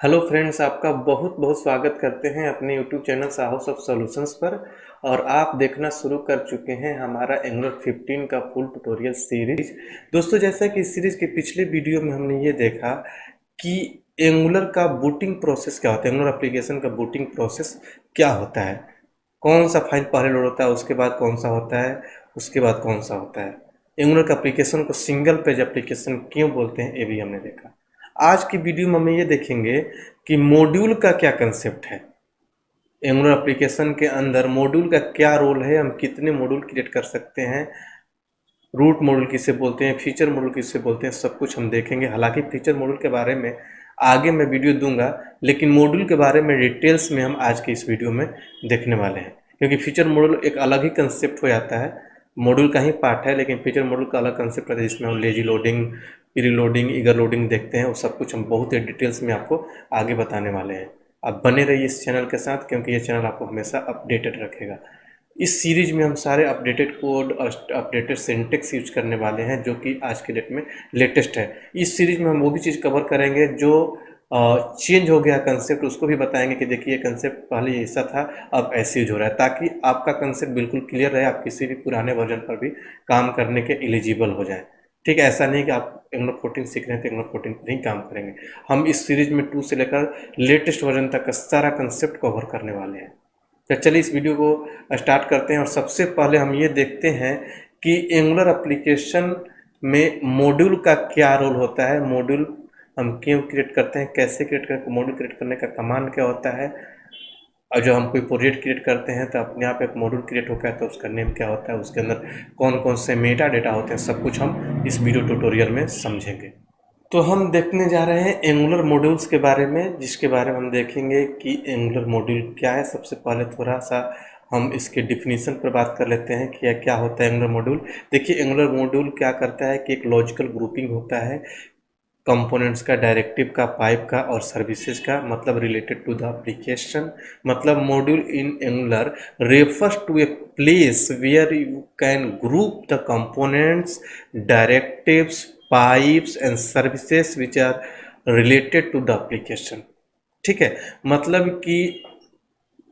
Hello friends, आपका बहुत बहुत स्वागत करते हैं अपने यूट्यूब चैनल साहस ऑफ सॉल्यूशंस पर। और आप देखना शुरू कर चुके हैं हमारा एंगुलर 15 का फुल ट्यूटोरियल सीरीज। दोस्तों, जैसा कि इस सीरीज के पिछले वीडियो में हमने ये देखा कि एंगुलर का बूटिंग प्रोसेस क्या होता है, एंगुलर एप्लीकेशन का बूटिंग प्रोसेस क्या होता है, कौन सा फाइल पहले लोड होता है, उसके बाद कौन सा होता है, उसके बाद कौन सा होता है। एंगुलर का एप्लीकेशन को सिंगल पेज एप्लीकेशन क्यों बोलते हैं, ये भी हमने देखा। आज की वीडियो में हम ये देखेंगे कि मॉड्यूल का क्या कंसेप्ट है, एंगुलर एप्लीकेशन के अंदर मॉड्यूल का क्या रोल है, हम कितने मॉड्यूल क्रिएट कर सकते हैं, रूट मॉड्यूल किसे बोलते हैं, फीचर मॉड्यूल किसे बोलते हैं, सब कुछ हम देखेंगे। हालांकि फीचर मॉड्यूल के बारे में आगे मैं वीडियो दूंगा, लेकिन मॉड्यूल के बारे में डिटेल्स में हम आज की इस वीडियो में देखने वाले हैं, क्योंकि फीचर मॉड्यूल एक अलग ही कंसेप्ट हो जाता है। मॉड्यूल का ही पार्ट है, लेकिन फीचर मॉड्यूल का अलग कंसेप्ट है, जिसमें हम lazy loading, pre loading, eager loading देखते हैं। वो सब कुछ हम बहुत ही डिटेल्स में आपको आगे बताने वाले हैं। आप बने रहिए इस चैनल के साथ, क्योंकि ये चैनल आपको हमेशा अपडेटेड रखेगा। इस सीरीज में हम सारे अपडेटेड कोड और अपडेटेड सिंटेक्स यूज करने वाले हैं, जो कि आज के डेट में लेटेस्ट है। इस सीरीज में हम वो भी चीज़ कवर करेंगे जो चेंज हो गया कंसेप्ट, उसको भी बताएंगे कि देखिए कंसेप्ट पहले ऐसा था, अब ऐसे यूज हो रहा है, ताकि आपका कंसेप्ट बिल्कुल क्लियर रहे, आप किसी भी पुराने वर्जन पर भी काम करने के एलिजिबल हो जाए। ठीक है, ऐसा नहीं कि आप एंगुलर 14 सीख रहे हैं तो एंगुलर 14 पर ही काम करेंगे। हम इस सीरीज में 2 से लेकर लेटेस्ट वर्जन तक का सारा कंसेप्ट कवर करने वाले हैं। तो चलिए इस वीडियो को स्टार्ट करते हैं। और सबसे पहले हम ये देखते हैं कि एंगुलर एप्लीकेशन में मॉड्यूल का क्या रोल होता है, मॉड्यूल हम क्यों क्रिएट करते हैं, कैसे क्रिएट करते हैं, मॉड्यूल क्रिएट करने का कमांड क्या होता है, और जो हम कोई प्रोजेक्ट क्रिएट करते हैं तो अपने आप एक मॉड्यूल क्रिएट होता है तो उसका नेम क्या होता है, उसके अंदर कौन कौन से मेटा डेटा होते हैं, सब कुछ हम इस वीडियो ट्यूटोरियल में समझेंगे। तो हम देखने जा रहे हैं एंगुलर मॉड्यूल्स के बारे में, जिसके बारे में हम देखेंगे कि एंगुलर मॉड्यूल क्या है। सबसे पहले थोड़ा सा हम इसके डिफिनीशन पर बात कर लेते हैं कि क्या होता है एंगुलर मॉड्यूल। देखिए, एंगुलर मॉड्यूल क्या करता है कि एक लॉजिकल ग्रुपिंग होता है कंपोनेंट्स का, डायरेक्टिव का, पाइप का और सर्विसेज का, मतलब रिलेटेड टू द एप्लीकेशन। मतलब module in Angular refers to a place where you can group the components, directives, pipes and services which are related to the application. ठीक है, मतलब कि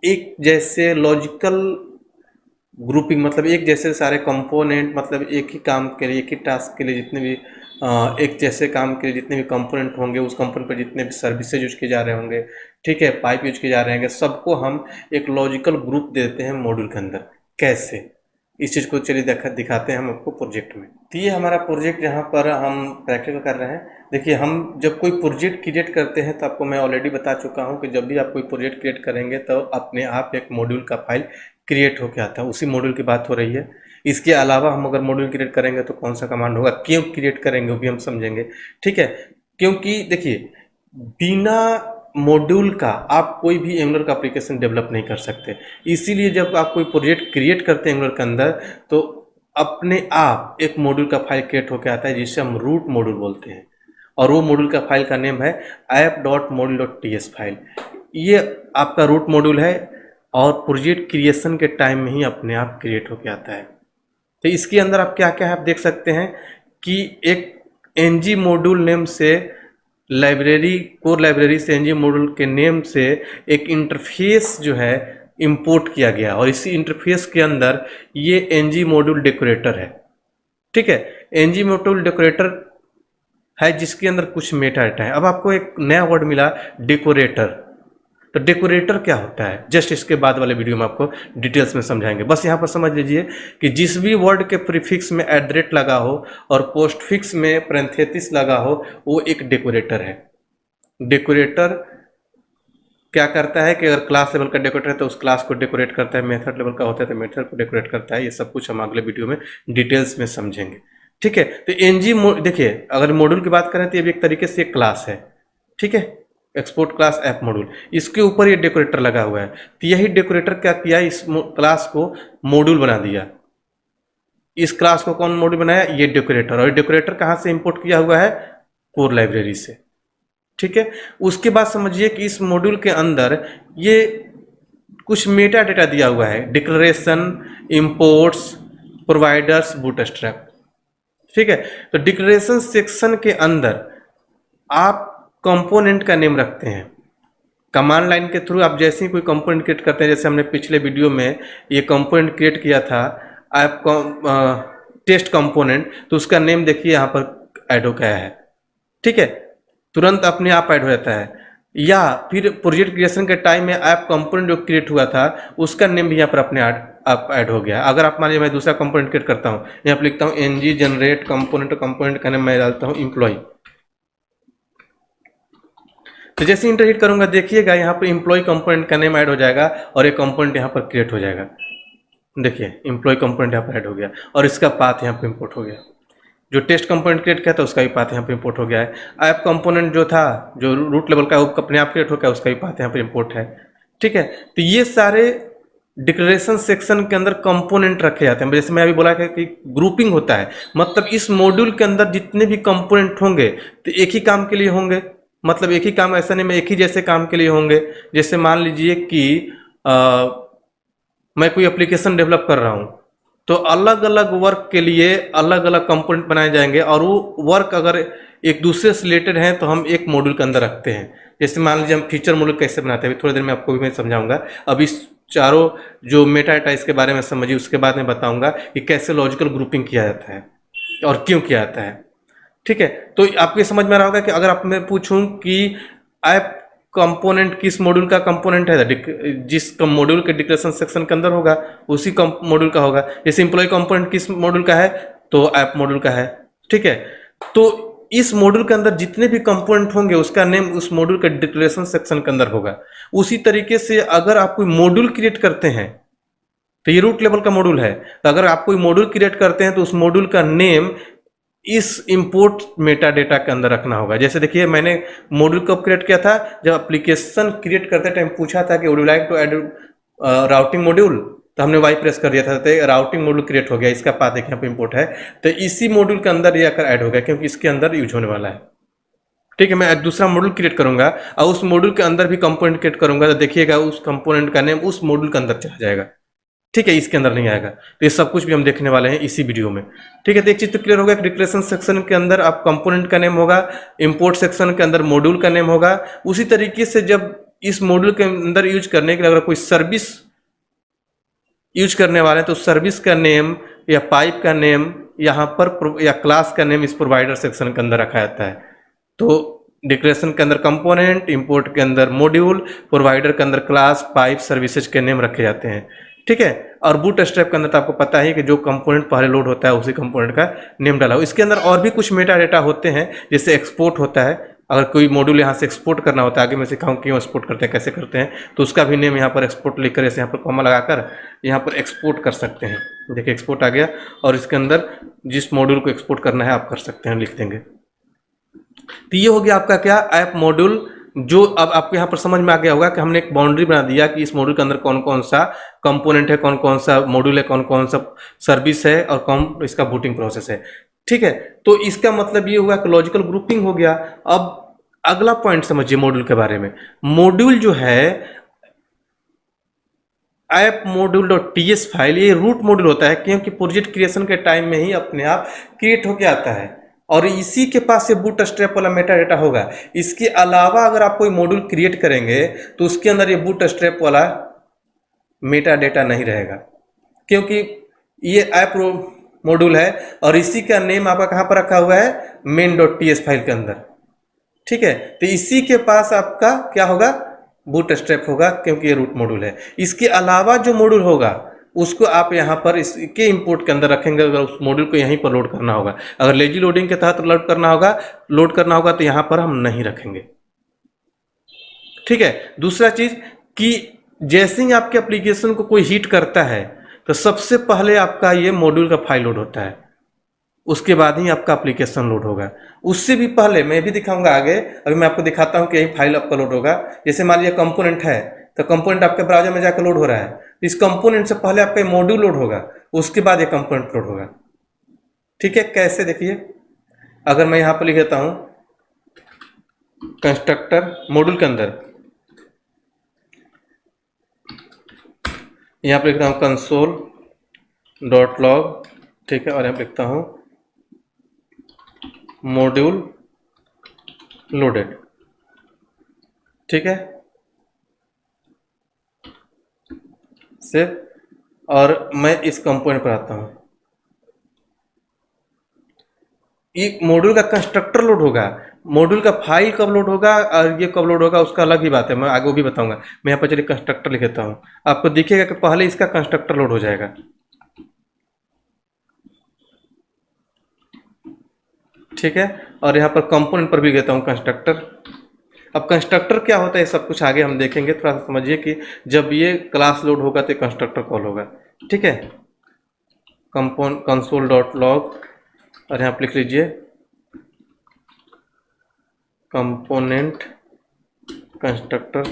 एक जैसे लॉजिकल ग्रुपिंग, मतलब एक जैसे सारे कंपोनेंट, मतलब एक ही काम के लिए, एक ही टास्क के लिए जितने भी एक जैसे काम के लिए जितने भी कंपोनेंट होंगे, उस कंपोनेंट पर जितने भी सर्विसेज यूज किए जा रहे होंगे, ठीक है, पाइप यूज किए जा रहे होंगे, सबको हम एक लॉजिकल ग्रुप देते हैं मॉड्यूल के अंदर। कैसे, इस चीज़ को चलिए दिखाते हैं हम आपको प्रोजेक्ट में। तो ये हमारा प्रोजेक्ट यहाँ पर हम प्रैक्टिकल कर रहे हैं। देखिए, हम जब कोई प्रोजेक्ट क्रिएट करते हैं तो आपको मैं ऑलरेडी बता चुका हूँ कि जब भी आप कोई प्रोजेक्ट क्रिएट करेंगे तो अपने आप एक मॉड्यूल का फाइल क्रिएट होकर आता है, उसी मॉड्यूल की बात हो रही है। इसके अलावा हम अगर मॉड्यूल क्रिएट करेंगे तो कौन सा कमांड होगा, क्यों क्रिएट करेंगे, वो भी हम समझेंगे। ठीक है, क्योंकि देखिए, बिना मॉड्यूल का आप कोई भी एंगुलर का एप्लीकेशन डेवलप नहीं कर सकते। इसीलिए जब आप कोई प्रोजेक्ट क्रिएट करते हैं एंगुलर के अंदर, तो अपने आप एक मॉड्यूल का फाइल क्रिएट होकर आता है, जिसे हम रूट मॉड्यूल बोलते हैं। और वो मॉड्यूल का फाइल का नेम है app.module.ts फाइल। ये आपका रूट मॉड्यूल है और प्रोजेक्ट क्रिएशन के टाइम में ही अपने आप क्रिएट होकर आता है। तो इसके अंदर आप क्या क्या आप देख सकते हैं कि एक एनजी मॉड्यूल नेम से लाइब्रेरी, कोर लाइब्रेरी से एनजी मॉड्यूल के नेम से एक इंटरफेस जो है इंपोर्ट किया गया, और इसी इंटरफेस के अंदर ये एनजी मॉड्यूल डेकोरेटर है। ठीक है, एनजी मॉड्यूल डेकोरेटर है जिसके अंदर कुछ मेटा डेटा है। अब आपको एक नया वर्ड मिला, डेकोरेटर। तो डेकोरेटर क्या होता है, जस्ट इसके बाद वाले वीडियो में आपको डिटेल्स में समझाएंगे। बस यहाँ पर समझ लीजिए कि जिस भी वर्ड के प्रीफिक्स में एट लगा हो और पोस्टफिक्स में पैरेंथेसिस लगा हो, वो एक डेकोरेटर है। डेकोरेटर क्या करता है कि अगर क्लास लेवल का डेकोरेटर है तो उस क्लास को डेकोरेट करता है, मेथड लेवल का होता है तो मेथड को डेकोरेट करता है। ये सब कुछ हम अगले वीडियो में डिटेल्स में समझेंगे। ठीक है, तो एनजी देखिए, अगर मॉड्यूल की बात करें तो ये भी एक तरीके से एक क्लास है। ठीक है, एक्सपोर्ट क्लास ऐप मॉड्यूल, इसके ऊपर ये डेकोरेटर लगा हुआ है। तो यही डेकोरेटर क्या किया, इस क्लास को मॉड्यूल बना दिया। इस क्लास को कौन मॉड्यूल बनाया, ये डेकोरेटर। और डेकोरेटर कहाँ से इंपोर्ट किया हुआ है, कोर लाइब्रेरी से। ठीक है, उसके बाद समझिए कि इस मॉड्यूल के अंदर ये कुछ मेटा डेटा दिया हुआ है, डिक्लेरेशन, इंपोर्ट्स, प्रोवाइडर्स, बूटस्ट्रैप। ठीक है, तो डिक्लेरेशन सेक्शन के अंदर आप कंपोनेंट का नेम रखते हैं। कमांड लाइन के थ्रू आप जैसे ही कोई कंपोनेंट क्रिएट करते हैं, जैसे हमने पिछले वीडियो में ये कंपोनेंट क्रिएट किया था ऐप टेस्ट कंपोनेंट, तो उसका नेम देखिए यहाँ पर ऐड हो गया है। ठीक है, तुरंत अपने आप ऐड हो जाता है। या फिर प्रोजेक्ट क्रिएशन के टाइम में ऐप कंपोनेंट जो क्रिएट हुआ था उसका नेम भी यहाँ पर अपने आप ऐड हो गया। अगर आप मान लीजिए मैं दूसरा कंपोनेंट क्रिएट करता हूँ, यहाँ पर लिखता हूँ ng जनरेट कंपोनेंट, कंपोनेंट का नेम मैं डालता हूँ एम्प्लॉय। तो जैसे इंटर हिट करूंगा देखिएगा यहाँ पर एम्प्लॉय कंपोनेंट का नेम ऐड हो जाएगा और एक कंपोनेंट यहाँ पर क्रिएट हो जाएगा। देखिए एम्प्लॉय कंपोनेंट यहाँ पर ऐड हो गया और इसका पाथ यहाँ पर इंपोर्ट हो गया। जो टेस्ट कंपोनेंट क्रिएट किया था उसका भी पाथ यहाँ पे इंपोर्ट हो गया है। ऐप कंपोनेंट जो था जो रूट लेवल का वो अपने आप क्रिएट हो गया, उसका भी पाथ यहाँ पे इंपोर्ट है। ठीक है, तो ये सारे डिक्लेरेशन सेक्शन के अंदर कंपोनेंट रखे जाते हैं। जैसे मैं अभी बोला कि ग्रुपिंग होता है, मतलब इस मॉड्यूल के अंदर जितने भी कंपोनेंट होंगे तो एक ही काम के लिए होंगे। मतलब एक ही काम, ऐसा नहीं मैं एक ही जैसे काम के लिए होंगे। जैसे मान लीजिए कि मैं कोई एप्लीकेशन डेवलप कर रहा हूँ, तो अलग अलग वर्क के लिए अलग अलग कंपोनेंट बनाए जाएंगे और वो वर्क अगर एक दूसरे से रिलेटेड हैं तो हम एक मॉड्यूल के अंदर रखते हैं। जैसे मान लीजिए हम फीचर मॉड्यूल कैसे बनाते हैं, थोड़ी देर में आपको भी मैं समझाऊंगा। अब इस चारों जो मेटा डेटा इसके बारे में समझिए, उसके बाद में बताऊंगा कि कैसे लॉजिकल ग्रुपिंग किया जाता है और क्यों किया जाता है। ठीक है, तो आपको समझ में आ रहा होगा कि अगर आप मैं पूछूं कि ऐप कंपोनेंट किस मॉड्यूल का कंपोनेंट है, जिस मॉड्यूल के डिक्लेरेशन सेक्शन के अंदर होगा उसी मॉड्यूल का होगा। जैसे एम्प्लॉय कंपोनेंट किस मॉड्यूल का है, तो ऐप मॉड्यूल का है। ठीक है, तो इस मॉड्यूल के अंदर जितने भी कंपोनेंट होंगे उसका नेम उस मॉड्यूल के डिक्लेरेशन सेक्शन के अंदर होगा। उसी तरीके से अगर आप कोई मॉड्यूल क्रिएट करते हैं, तो ये रूट लेवल का मॉड्यूल है, तो अगर आप कोई मॉड्यूल क्रिएट करते हैं तो उस मॉड्यूल का नेम इस इंपोर्ट मेटा डेटा के अंदर रखना होगा। जैसे देखिए मैंने मॉड्यूल कब क्रिएट किया था, जब एप्लीकेशन क्रिएट करते टाइम पूछा था कि would you like to add routing module, तो हमने वाई प्रेस कर दिया था, तो राउटिंग मॉड्यूल क्रिएट हो गया। इसका पाथ देखिए यहाँ पे इंपोर्ट है, तो इसी मॉड्यूल के अंदर ये आकर ऐड हो गया क्योंकि इसके अंदर यूज होने वाला है। ठीक है, मैं एक दूसरा मॉड्यूल क्रिएट करूंगा और उस मॉड्यूल के अंदर भी कंपोनेंट क्रिएट करूंगा, तो देखिएगा उस कंपोनेंट का नेम उस मॉड्यूल के अंदर चला जाएगा। ठीक है, इसके अंदर नहीं आएगा। तो ये सब कुछ भी हम देखने वाले हैं इसी वीडियो में। ठीक है, तो एक चीज तो क्लियर होगा कि डिक्लेरेशन सेक्शन के अंदर आप कंपोनेंट का नेम होगा, इंपोर्ट सेक्शन के अंदर मॉड्यूल का नेम होगा। उसी तरीके से जब इस मॉड्यूल के अंदर यूज करने के लिए अगर कोई सर्विस यूज करने वाले हैं तो सर्विस का नेम या पाइप का नेम यहाँ पर या क्लास का नेम इस प्रोवाइडर सेक्शन के अंदर रखा जाता है। तो डिक्लेरेशन के अंदर कंपोनेंट, इंपोर्ट के अंदर मॉड्यूल, प्रोवाइडर के अंदर क्लास, पाइप, सर्विसेज के नेम रखे जाते हैं। ठीक है, और बूट स्ट्रैप के अंदर तो आपको पता है कि जो कंपोनेंट पहले लोड होता है उसी कंपोनेंट का नेम डाला हो। इसके अंदर और भी कुछ मेटा डेटा होते हैं, जैसे एक्सपोर्ट होता है। अगर कोई मॉड्यूल यहाँ से एक्सपोर्ट करना होता है, आगे मैं सिखाऊं क्यों एक्सपोर्ट करते हैं, कैसे करते हैं, तो उसका भी नेम यहाँ पर एक्सपोर्ट लिखकर जैसे यहाँ पर कॉमा लगाकर यहाँ पर एक्सपोर्ट कर सकते हैं। देखिए एक्सपोर्ट आ गया और इसके अंदर जिस मॉड्यूल को एक्सपोर्ट करना है आप कर सकते हैं, लिख देंगे। तो ये हो गया आपका क्या, ऐप मॉड्यूल। जो अब आपको यहाँ पर समझ में आ गया होगा कि हमने एक बाउंड्री बना दिया कि इस मॉड्यूल के अंदर कौन कौन सा कंपोनेंट है, कौन कौन सा मॉड्यूल है, कौन कौन सा सर्विस है और कौन इसका बूटिंग प्रोसेस है। ठीक है, तो इसका मतलब ये हुआ कि लॉजिकल ग्रुपिंग हो गया। अब अगला पॉइंट समझिए मॉड्यूल के बारे में। मॉड्यूल जो है app module dot TS file, ये रूट मॉड्यूल होता है क्योंकि प्रोजेक्ट क्रिएशन के टाइम में ही अपने आप क्रिएट होके आता है और इसी के पास से बूट स्ट्रैप वाला मेटा डेटा होगा। इसके अलावा अगर आप कोई मॉड्यूल क्रिएट करेंगे तो उसके अंदर ये बूट स्ट्रैप वाला मेटा डेटा नहीं रहेगा, क्योंकि ये ऐप मॉड्यूल है और इसी का नेम आपका कहाँ पर रखा हुआ है, मेन डॉट टीएस फाइल के अंदर। ठीक है, तो इसी के पास आपका क्या होगा, बूट स्ट्रैप होगा, क्योंकि ये रूट मॉड्यूल है। इसके अलावा जो मॉड्यूल होगा उसको आप यहाँ पर इसके इंपोर्ट के अंदर रखेंगे। अगर उस मॉड्यूल को यहीं पर लोड करना होगा, अगर लेजी लोडिंग के तहत लोड करना होगा तो यहाँ पर हम नहीं रखेंगे। ठीक है, दूसरा चीज कि जैसे ही आपके एप्लीकेशन को कोई हिट करता है तो सबसे पहले आपका ये मॉड्यूल का फाइल लोड होता है, उसके बाद ही आपका एप्लीकेशन लोड होगा। उससे भी पहले मैं भी दिखाऊंगा आगे, अभी मैं आपको दिखाता हूं कि यही फाइल आपका लोड होगा। जैसे मान लीजिए कंपोनेंट है, तो कंपोनेंट आपके ब्राउजर में जाकर लोड हो रहा है, इस कंपोनेंट से पहले आपका मॉड्यूल लोड होगा, उसके बाद ये कंपोनेंट लोड होगा। ठीक है, कैसे देखिए, अगर मैं यहाँ पर लिख देता हूँ कंस्ट्रक्टर मॉड्यूल के अंदर, यहाँ पर लिखता हूँ कंसोल डॉट लॉग। ठीक है, और यहाँ पर लिखता हूँ मॉड्यूल लोडेड। ठीक है, सेव, और मैं इस कंपोनेंट पर आता हूँ। एक मॉड्यूल का कंस्ट्रक्टर लोड होगा, मॉड्यूल का फाइल कब लोड होगा और ये कब लोड होगा उसका अलग ही बात है, मैं आगे वो भी बताऊंगा। मैं यहाँ पर चलिए कंस्ट्रक्टर लिख देता हूँ, आपको दिखेगा कि पहले इसका कंस्ट्रक्टर लोड हो जाएगा। ठीक है, और यहाँ पर कंपोनेंट पर भी देता हूँ कंस्ट्रक्टर। अब कंस्ट्रक्टर क्या होता है सब कुछ आगे हम देखेंगे, थोड़ा सा समझिए कि जब ये क्लास लोड होगा तो कंस्ट्रक्टर कॉल होगा। ठीक है, कंसोल डॉट लॉग, और यहाँ पर लिख लीजिए कंपोनेंट कंस्ट्रक्टर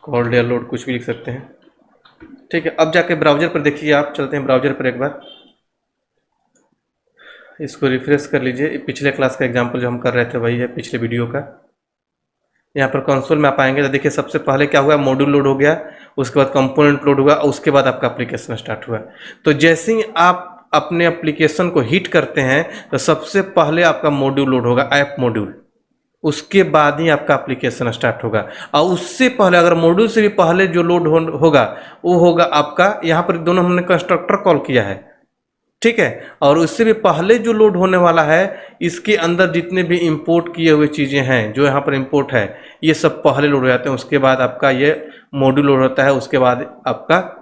कॉल्ड या लोड, कुछ भी लिख सकते हैं। ठीक है, अब जाके ब्राउजर पर देखिए, आप चलते हैं ब्राउजर पर एक बार, इसको रिफ्रेश कर लीजिए। पिछले क्लास का एग्जांपल जो हम कर रहे थे वही है, पिछले वीडियो का। यहाँ पर कंसोल में आप आएंगे तो देखिए सबसे पहले क्या हुआ, मॉड्यूल लोड हो गया, उसके बाद कंपोनेंट लोड हुआ, उसके बाद आपका एप्लीकेशन स्टार्ट हुआ। तो जैसे ही आप अपने एप्लीकेशन को हिट करते हैं तो सबसे पहले आपका मॉड्यूल लोड होगा, ऐप मॉड्यूल, उसके बाद ही आपका एप्लीकेशन स्टार्ट होगा। और उससे पहले अगर मॉड्यूल से भी पहले जो लोड होगा वो होगा आपका, यहाँ पर दोनों हमने कंस्ट्रक्टर कॉल किया है। ठीक है, और उससे भी पहले जो लोड होने वाला है, इसके अंदर जितने भी इंपोर्ट किए हुए चीज़ें हैं जो यहाँ पर इंपोर्ट है, ये सब पहले लोड हो जाते हैं। उसके बाद आपका ये मॉड्यूल लोड होता है, उसके बाद आपका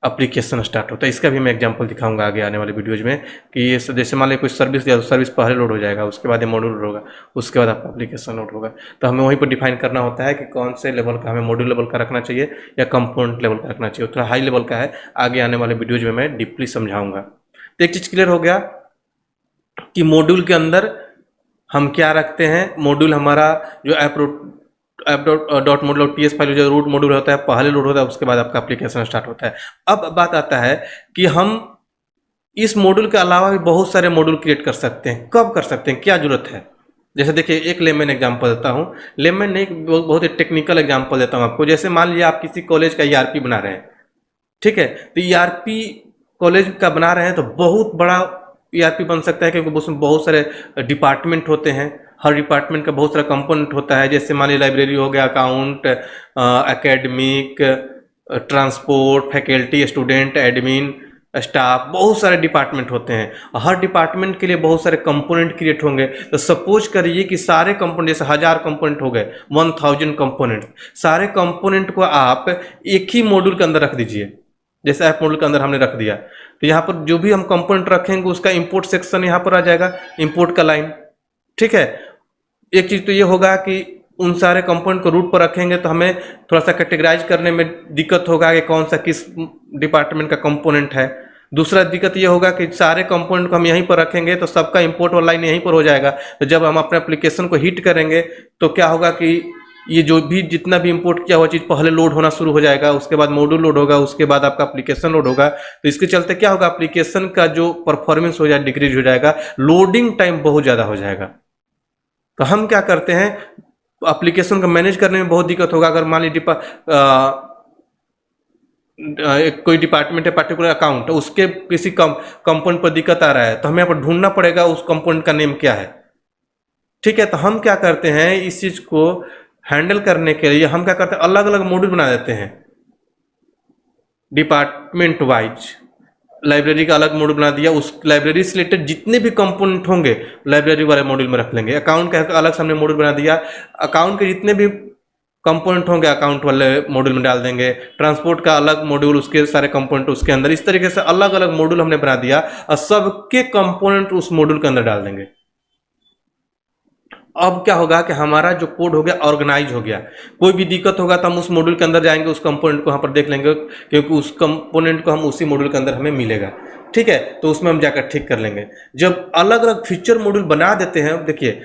एप्लीकेशन स्टार्ट होता है। इसका भी मैं एग्जांपल दिखाऊंगा आगे आने वाले वीडियोज में कि ये जैसे मान लीजिए कोई सर्विस दिया तो सर्विस पहले लोड हो जाएगा, उसके बाद ये मॉड्यूल लोड होगा, उसके बाद आपका एप्लीकेशन लोड होगा। तो हमें वहीं पर डिफाइन करना होता है कि कौन से लेवल का हमें मॉड्यूल लेवल का रखना चाहिए या कंपोनेंट लेवल का रखना चाहिए। थोड़ा हाई लेवल का है, आगे आने वाले वीडियोज में मैं डीपली समझाऊंगा। तो एक चीज़ क्लियर हो गया कि मॉड्यूल के अंदर हम क्या रखते हैं। मॉड्यूल हमारा जो app dot module T S file जो रूट मॉड्यूल होता है पहले लोड होता है, उसके बाद आपका एप्लीकेशन स्टार्ट होता है। अब बात आता है कि हम इस मॉड्यूल के अलावा भी बहुत सारे मॉड्यूल क्रिएट कर सकते हैं। कब कर सकते हैं, क्या जरूरत है। जैसे देखिए एक लेमन एग्जांपल देता हूँ, लेमन ने एक बहुत ही टेक्निकल एग्जांपल देता हूँ आपको। जैसे मान लीजिए आप किसी कॉलेज का ईआरपी बना रहे हैं, ठीक है, तो ईआरपी कॉलेज का बना रहे हैं तो बहुत बड़ा ईआरपी बन सकता है, क्योंकि उसमें बहुत सारे डिपार्टमेंट होते हैं, हर डिपार्टमेंट का बहुत सारा कंपोनेंट होता है। जैसे मान लीजिए लाइब्रेरी हो गया, account, academic, transport, faculty, student, admin, staff, बहुत सारे डिपार्टमेंट होते हैं। हर डिपार्टमेंट के लिए बहुत सारे कंपोनेंट क्रिएट होंगे। तो सपोज करिए कि सारे कंपोनेंट, जैसे 1000 कंपोनेंट हो गए, 1000 कंपोनेंट, सारे कंपोनेंट को आप एक ही मॉड्यूल के अंदर रख दीजिए। जैसे ऐप मॉड्यूल के अंदर हमने रख दिया, तो यहाँ पर जो भी हम कंपोनेंट रखेंगे उसका इंपोर्ट सेक्शन यहाँ पर आ जाएगा, इंपोर्ट का लाइन। ठीक है, एक चीज़ तो ये होगा कि उन सारे कंपोनेंट को रूट पर रखेंगे तो हमें थोड़ा सा कैटेगराइज करने में दिक्कत होगा कि कौन सा किस डिपार्टमेंट का कंपोनेंट है। दूसरा दिक्कत ये होगा कि सारे कंपोनेंट को हम यहीं पर रखेंगे तो सबका इंपोर्ट वाला लाइन यहीं पर हो जाएगा। तो जब हम अपने एप्लीकेशन को हिट करेंगे तो क्या होगा कि ये जो भी जितना भी इंपोर्ट किया हुआ चीज़ पहले लोड होना शुरू हो जाएगा, उसके बाद मॉड्यूल लोड होगा, उसके बाद आपका एप्लीकेशन लोड होगा। तो इसके चलते क्या होगा, एप्लीकेशन का जो परफॉर्मेंस हो जाए डिक्रीज हो जाएगा, लोडिंग टाइम बहुत ज़्यादा हो जाएगा। तो हम क्या करते हैं, एप्लीकेशन को मैनेज करने में बहुत दिक्कत होगा। अगर मान लीजिए कोई डिपार्टमेंट है, पर्टिकुलर अकाउंट, उसके किसी कंपोनेंट पर दिक्कत आ रहा है तो हमें यहाँ पर ढूंढना पड़ेगा उस कंपोनेंट का नेम क्या है। ठीक है, तो हम क्या करते हैं, इस चीज़ को हैंडल करने के लिए हम क्या करते हैं, अलग अलग मॉड्यूल बना देते हैं डिपार्टमेंट वाइज। लाइब्रेरी का अलग मॉड्यूल बना दिया, उस लाइब्रेरी से रिलेटेड जितने भी कंपोनेंट होंगे लाइब्रेरी वाले मॉड्यूल में रख लेंगे। अकाउंट का अलग से हमने मॉड्यूल बना दिया, अकाउंट के जितने भी कंपोनेंट होंगे अकाउंट वाले मॉड्यूल में डाल देंगे। ट्रांसपोर्ट का अलग मॉड्यूल, उसके सारे कंपोनेंट उसके अंदर। इस तरीके से अलग अलग मॉड्यूल हमने बना दिया और सबके कंपोनेंट उस मॉड्यूल के अंदर डाल देंगे। अब क्या होगा कि हमारा जो कोड हो गया ऑर्गेनाइज हो गया। कोई भी दिक्कत होगा तो हम उस मॉड्यूल के अंदर जाएंगे, उस कंपोनेंट को यहाँ पर देख लेंगे, क्योंकि उस कंपोनेंट को हम उसी मॉड्यूल के अंदर हमें मिलेगा। ठीक है, तो उसमें हम जाकर ठीक कर लेंगे। जब अलग अलग फीचर मॉड्यूल बना देते हैं, देखिए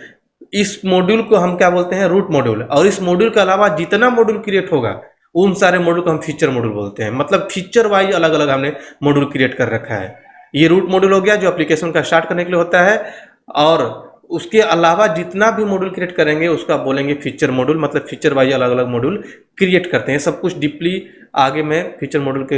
इस मॉड्यूल को हम क्या बोलते हैं, रूट मॉड्यूल, और इस मॉड्यूल के अलावा जितना मॉड्यूल क्रिएट होगा उन सारे मॉड्यूल को हम फीचर मॉड्यूल बोलते हैं। मतलब फीचर वाइज अलग अलग हमने मॉड्यूल क्रिएट कर रखा है। ये रूट मॉड्यूल हो गया जो एप्लीकेशन का स्टार्ट करने के लिए होता है, और उसके अलावा जितना भी मॉड्यूल क्रिएट करेंगे उसका बोलेंगे फीचर मॉड्यूल। मतलब फीचर वाइज अलग अलग मॉड्यूल क्रिएट करते हैं। सब कुछ डीपली आगे मैं फीचर मॉड्यूल के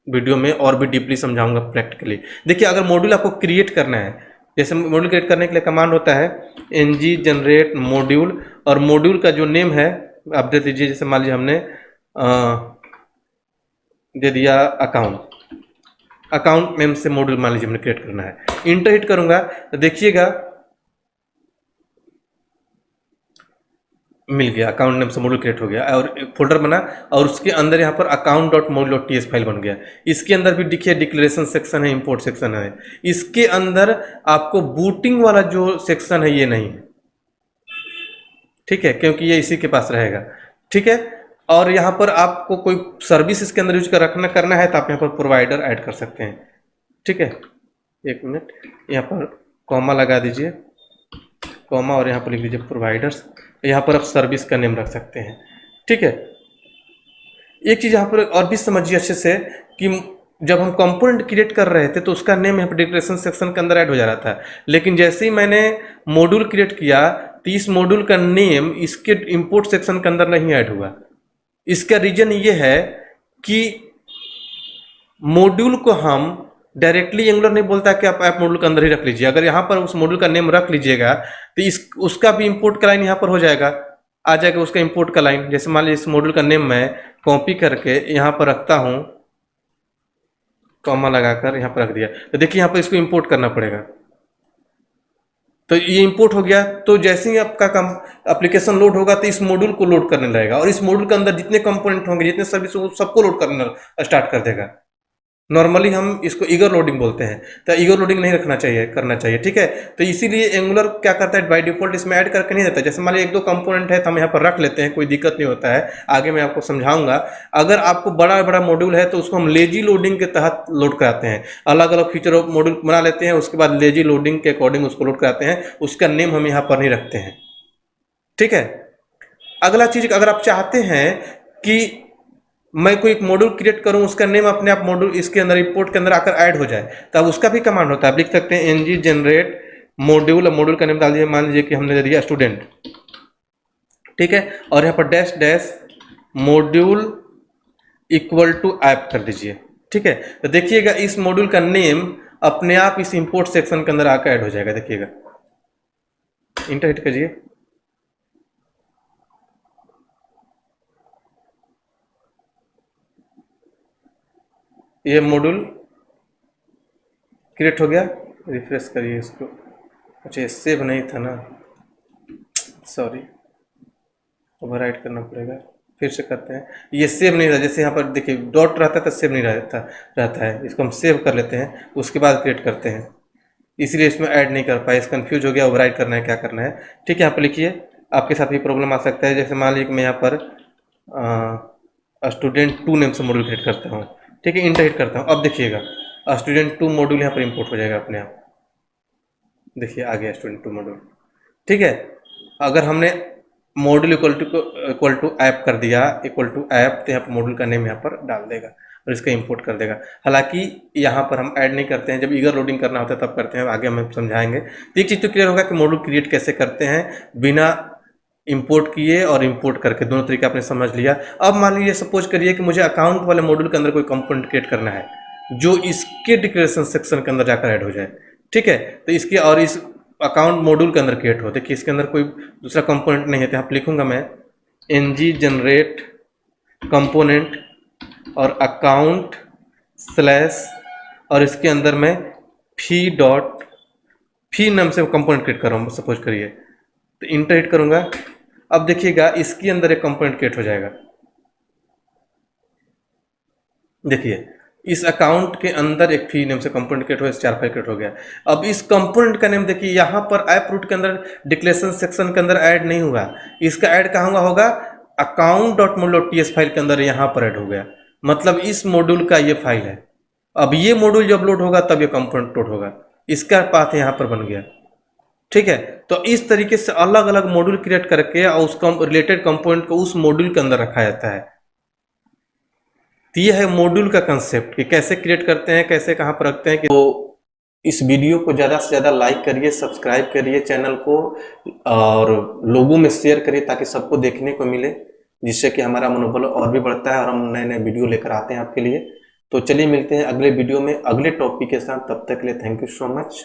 वीडियो में और भी डीपली समझाऊंगा प्रैक्टिकली। देखिए अगर मॉड्यूल आपको क्रिएट करना है, जैसे मॉड्यूल क्रिएट करने के लिए कमांड होता है ng जनरेट मॉड्यूल, और मॉड्यूल का जो नेम है आप दे दीजिए, जैसे मान लीजिए हमने दे दिया अकाउंट नेम से मॉड्यूल मान लीजिए हमने क्रिएट करना है। इंटर हिट करूंगा तो देखिएगा मिल गया, अकाउंट नेम से मॉड्यूल क्रिएट हो गया और एक फोल्डर बना और उसके अंदर यहाँ पर account.module.ts फाइल बन गया। इसके अंदर भी देखिए डिक्लेरेशन सेक्शन है, इंपोर्ट सेक्शन है। इसके अंदर आपको बूटिंग वाला जो सेक्शन है ये नहीं है, ठीक है, क्योंकि ये इसी के पास रहेगा, ठीक है। और यहाँ पर आपको कोई सर्विस इसके अंदर यूज करना है तो आप यहाँ पर प्रोवाइडर ऐड कर सकते हैं, ठीक है। एक मिनट, यहाँ पर कॉमा लगा दीजिए, कॉमा, और यहाँ पर लिख दीजिए प्रोवाइडर्स। यहाँ पर आप सर्विस का नेम रख सकते हैं, ठीक है। एक चीज़ यहाँ पर और भी समझिए अच्छे से कि जब हम कंपोनेंट क्रिएट कर रहे थे तो उसका नेम यहाँ पर डिक्लेरेशन सेक्शन के अंदर ऐड हो जा रहा था, लेकिन जैसे ही मैंने मॉड्यूल क्रिएट किया तो इस मॉड्यूल का नेम इसके इंपोर्ट सेक्शन के अंदर नहीं ऐड हुआ। इसका रीजन ये है कि मॉड्यूल को हम डायरेक्टली एंगुलर नहीं बोलता कि आप ऐप मॉड्यूल के अंदर ही रख लीजिए। अगर यहाँ पर उस मॉड्यूल का नेम रख लीजिएगा तो उसका भी इंपोर्ट का लाइन यहाँ पर हो जाएगा, आ जाएगा उसका इंपोर्ट का लाइन। जैसे मान लीजिए इस मॉड्यूल का नेम मैं कॉपी करके यहाँ पर रखता हूँ, कॉमा लगाकर यहाँ पर रख दिया, तो देखिए यहाँ पर इसको इंपोर्ट करना पड़ेगा। तो ये इंपोर्ट हो गया, तो जैसे ही आपका एप्लीकेशन लोड होगा तो इस मॉड्यूल को लोड करने लगेगा और इस मॉड्यूल के अंदर जितने कंपोनेंट होंगे, जितने सर्विस होंगे, सबको लोड करना स्टार्ट कर देगा। नॉर्मली हम इसको ईगर लोडिंग बोलते हैं, तो ईगर लोडिंग नहीं करना चाहिए, ठीक है। तो इसीलिए एंगुलर क्या करता है, बाय डिफॉल्ट इसमें ऐड करके नहीं देता। जैसे मान लीजिए एक दो कंपोनेंट है तो हम यहाँ पर रख लेते हैं, कोई दिक्कत नहीं होता है, आगे मैं आपको समझाऊंगा। अगर आपको बड़ा बड़ा मॉड्यूल है तो उसको हम लेजी लोडिंग के तहत लोड कराते हैं, अलग अलग फीचर मॉड्यूल बना लेते हैं, उसके बाद लेजी लोडिंग के अकॉर्डिंग उसको लोड कराते हैं, उसका नेम हम यहाँ पर नहीं रखते हैं, ठीक है। अगला चीज, अगर आप चाहते हैं कि मैं कोई एक मॉड्यूल क्रिएट करूं, उसका नेम अपने आप मॉड्यूल इसके अंदर इंपोर्ट के अंदर आकर ऐड हो जाए, तो अब उसका भी कमांड होता है। आप लिख सकते हैं ng जनरेट मॉड्यूल, मॉड्यूल का नेम डाल दीजिए, मान लीजिए कि हमने दे दिया स्टूडेंट, ठीक है, और यहाँ पर dash dash module equal to app कर दीजिए, ठीक है। तो देखिएगा इस मॉड्यूल का नेम अपने आप इस इंपोर्ट सेक्शन के अंदर आकर ऐड हो जाएगा। देखिएगा, इंटर हिट कीजिए, ये मॉड्यूल क्रिएट हो गया। रिफ्रेश करिए इसको। अच्छा, ये सेव नहीं था ना, सॉरी, ओवरराइट करना पड़ेगा, फिर से करते हैं। ये सेव नहीं रहा, जैसे यहाँ पर देखिए डॉट रहता है तो सेव नहीं रहता है। इसको हम सेव कर लेते हैं, उसके बाद क्रिएट करते हैं, इसलिए इसमें ऐड नहीं कर पाए, कन्फ्यूज हो गया, ओवरराइट करना है क्या करना है, ठीक है। यहाँ पर लिखिए, आपके साथ भी प्रॉब्लम आ सकता है। जैसे मान लीजिए कि मैं यहाँ पर स्टूडेंट 2 नेम से मॉड्यूल क्रिएट करता हूँ, ठीक है, इंटर हिट करता हूँ। अब देखिएगा स्टूडेंट 2 मॉड्यूल यहाँ पर इंपोर्ट हो जाएगा अपने आप। देखिए आ गया स्टूडेंट 2 मॉड्यूल, ठीक है। अगर हमने मॉड्यूल इक्वल टू ऐप कर दिया, इक्वल टू ऐप, तो यहाँ पर मॉड्यूल का नेम यहाँ पर डाल देगा और इसका इंपोर्ट कर देगा। हालांकि यहाँ पर हम ऐड नहीं करते हैं, जब ईगर लोडिंग करना होता है तब करते हैं, आगे हम समझाएंगे। तो एक चीज़ तो क्लियर होगा कि मॉड्यूल क्रिएट कैसे करते हैं बिना इंपोर्ट किए और इंपोर्ट करके, दोनों तरीके आपने समझ लिया। अब मान लीजिए सपोज करिए कि मुझे अकाउंट वाले मॉड्यूल के अंदर कोई कंपोनेंट क्रिएट करना है जो इसके डिक्लेरेशन सेक्शन के अंदर जाकर ऐड हो जाए, ठीक है। तो इसके और इस अकाउंट मॉड्यूल के अंदर क्रिएट हो, देखिए इसके अंदर कोई दूसरा कंपोनेंट नहीं है, तो यहाँ पर लिखूंगा मैं ng जनरेट कंपोनेंट और अकाउंट स्लैश, और इसके अंदर मैं फी नाम से कंपोनेंट क्रिएट कर रहा हूँ सपोज करिए, तो इंटर हिट करूंगा। अब देखिएगा इसके अंदर एक कंपोनेंट क्रिएट हो जाएगा। देखिए इस अकाउंट के अंदर एक फी नेम से कंपोनेंट क्रिएट हो, इस 4 फाइल क्रिएट हो गया। अब इस कंपोनेंट का नेम देखिए, यहाँ पर ऐप रूट के अंदर डिक्लेरेशन सेक्शन के अंदर ऐड नहीं हुआ, इसका ऐड कहाँ होगा, account.module.ts फाइल के अंदर यहाँ पर ऐड हो गया। मतलब इस मॉड्यूल का ये फाइल है। अब ये मॉड्यूल जब लोड होगा तब ये कंपोनेंट लोड होगा, इसका पाथ यहाँ पर बन गया, ठीक है। तो इस तरीके से अलग अलग मॉड्यूल क्रिएट करके और उस रिलेटेड कंपोनेंट को उस मॉड्यूल के अंदर रखा जाता है। तो ये है मॉड्यूल का कंसेप्ट कि कैसे क्रिएट करते हैं, कैसे कहाँ पर रखते हैं। तो इस वीडियो को ज़्यादा से ज़्यादा लाइक करिए, सब्सक्राइब करिए चैनल को, और लोगों में शेयर करिए ताकि सबको देखने को मिले, जिससे कि हमारा मनोबल और भी बढ़ता है और हम नए नए वीडियो लेकर आते हैं आपके लिए। तो चलिए मिलते हैं अगले वीडियो में अगले टॉपिक के साथ, तब तक के लिए थैंक यू सो मच।